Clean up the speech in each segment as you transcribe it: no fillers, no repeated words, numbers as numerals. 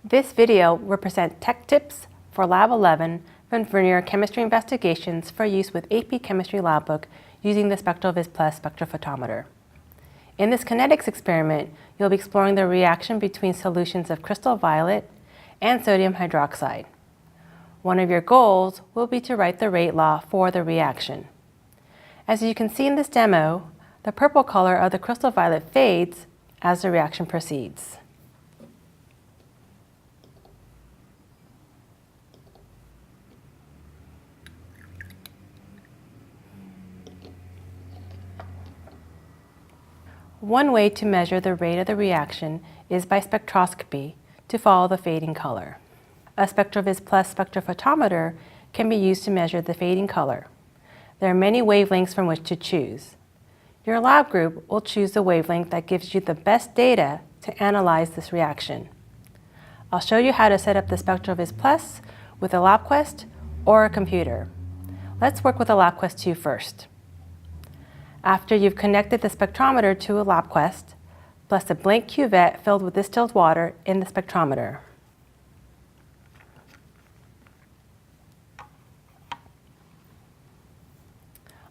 This video will present tech tips for Lab 11 from Vernier Chemistry Investigations for use with AP Chemistry Lab Book using the SpectroVis Plus spectrophotometer. In this kinetics experiment, you'll be exploring the reaction between solutions of crystal violet and sodium hydroxide. One of your goals will be to write the rate law for the reaction. As you can see in this demo, the purple color of the crystal violet fades as the reaction proceeds. One way to measure the rate of the reaction is by spectroscopy to follow the fading color. A SpectroVis Plus spectrophotometer can be used to measure the fading color. There are many wavelengths from which to choose. Your lab group will choose the wavelength that gives you the best data to analyze this reaction. I'll show you how to set up the SpectroVis Plus with a LabQuest or a computer. Let's work with a LabQuest 2 first. After you've connected the spectrometer to a LabQuest, place a blank cuvette filled with distilled water in the spectrometer.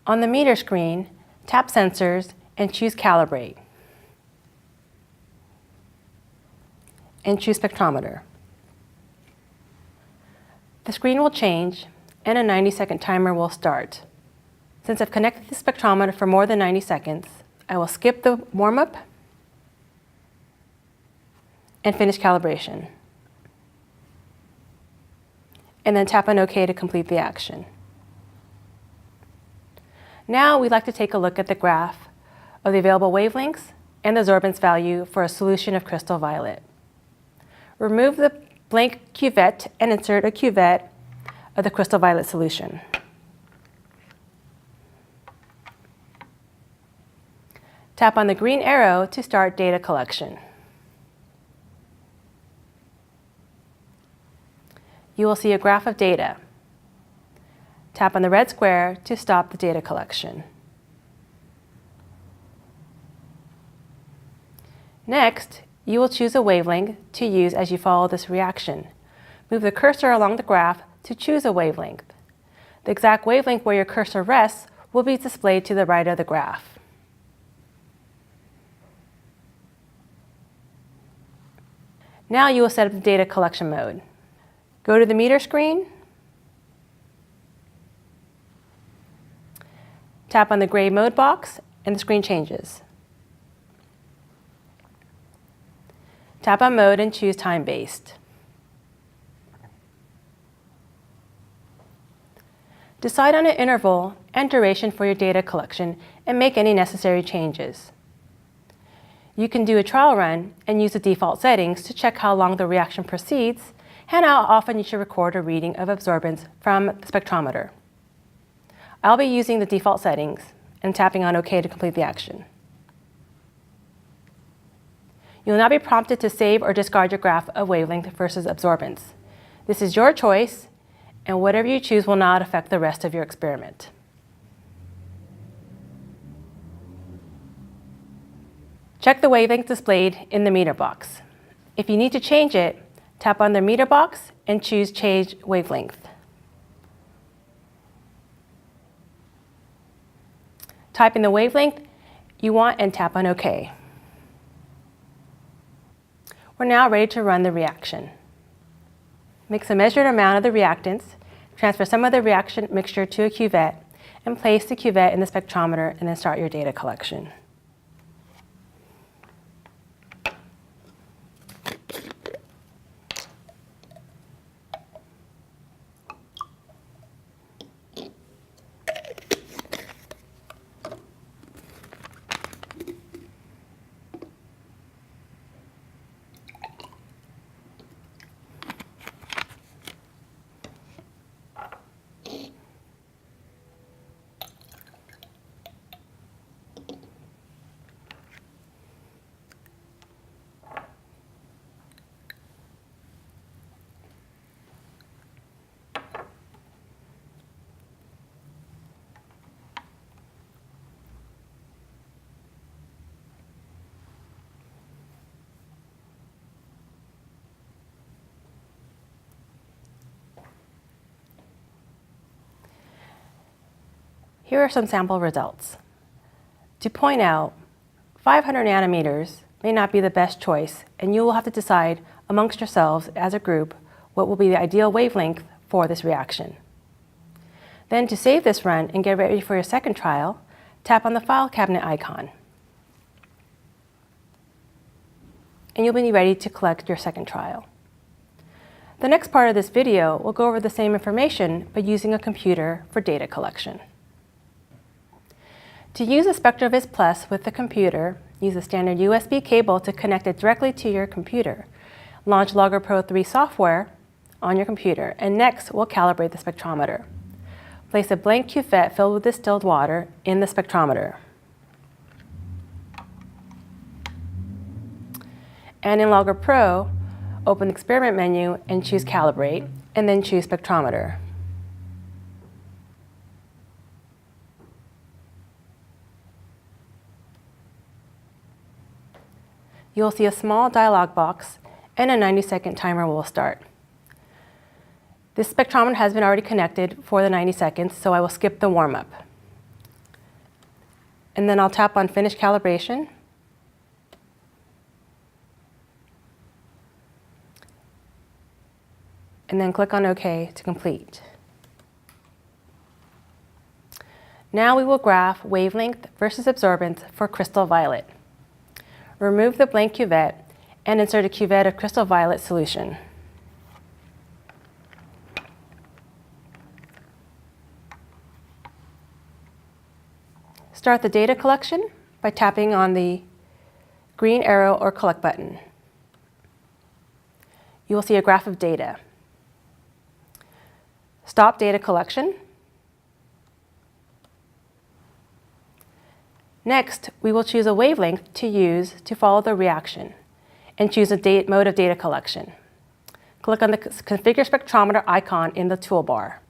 On the meter screen, tap Sensors and choose Calibrate. And choose Spectrometer. The screen will change and a 90-second timer will start. Since I've connected the spectrometer for more than 90 seconds, I will skip the warm-up and finish calibration. And then tap on OK to complete the action. Now we'd like to take a look at the graph of the available wavelengths and the absorbance value for a solution of crystal violet. Remove the blank cuvette and insert a cuvette of the crystal violet solution. Tap on the green arrow to start data collection. You will see a graph of data. Tap on the red square to stop the data collection. Next, you will choose a wavelength to use as you follow this reaction. Move the cursor along the graph to choose a wavelength. The exact wavelength where your cursor rests will be displayed to the right of the graph. Now you will set up the data collection mode. Go to the meter screen, tap on the gray mode box, and the screen changes. Tap on mode and choose time-based. Decide on an interval and duration for your data collection and make any necessary changes. You can do a trial run and use the default settings to check how long the reaction proceeds and how often you should record a reading of absorbance from the spectrometer. I'll be using the default settings and tapping on OK to complete the action. You will now be prompted to save or discard your graph of wavelength versus absorbance. This is your choice, and whatever you choose will not affect the rest of your experiment. Check the wavelength displayed in the meter box. If you need to change it, tap on the meter box and choose Change Wavelength. Type in the wavelength you want and tap on OK. We're now ready to run the reaction. Mix a measured amount of the reactants, transfer some of the reaction mixture to a cuvette, and place the cuvette in the spectrometer and then start your data collection. Here are some sample results. To point out, 500 nanometers may not be the best choice, and you will have to decide amongst yourselves as a group what will be the ideal wavelength for this reaction. Then to save this run and get ready for your second trial, tap on the file cabinet icon. And you'll be ready to collect your second trial. The next part of this video will go over the same information but using a computer for data collection. To use a SpectraVis Plus with the computer, use a standard USB cable to connect it directly to your computer. Launch Logger Pro 3 software on your computer, and next we'll calibrate the spectrometer. Place a blank cuvette filled with distilled water in the spectrometer. And in Logger Pro, open the experiment menu and choose Calibrate, and then choose Spectrometer. You will see a small dialog box and a 90-second timer will start. This spectrometer has been already connected for the 90 seconds, so I will skip the warm-up. And then I'll tap on Finish Calibration. And then click on OK to complete. Now we will graph wavelength versus absorbance for crystal violet. Remove the blank cuvette and insert a cuvette of crystal violet solution. Start the data collection by tapping on the green arrow or collect button. You will see a graph of data. Stop data collection. Next, we will choose a wavelength to use to follow the reaction and choose a mode of data collection. Click on the Configure Spectrometer icon in the toolbar.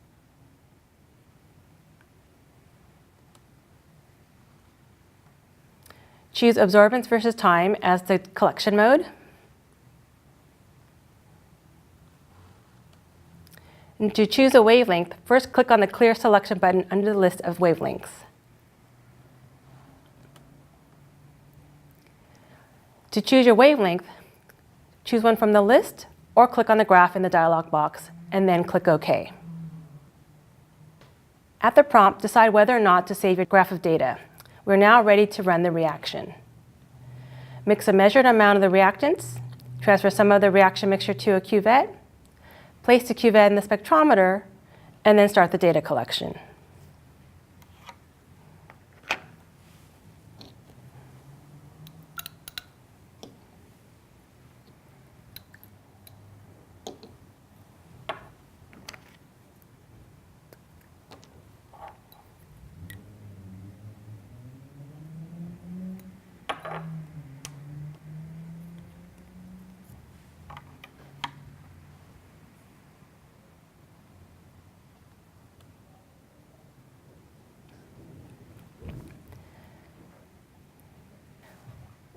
Choose absorbance versus time as the collection mode. And to choose a wavelength, first click on the Clear Selection button under the list of wavelengths. To choose your wavelength, choose one from the list or click on the graph in the dialog box and then click OK. At the prompt, decide whether or not to save your graph of data. We're now ready to run the reaction. Mix a measured amount of the reactants, transfer some of the reaction mixture to a cuvette, place the cuvette in the spectrometer, and then start the data collection.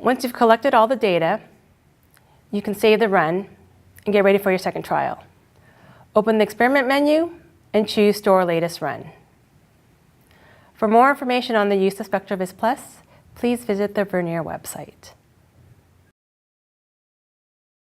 Once you've collected all the data, you can save the run and get ready for your second trial. Open the experiment menu and choose Store Latest Run. For more information on the use of SpectraVis Plus, please visit the Vernier website.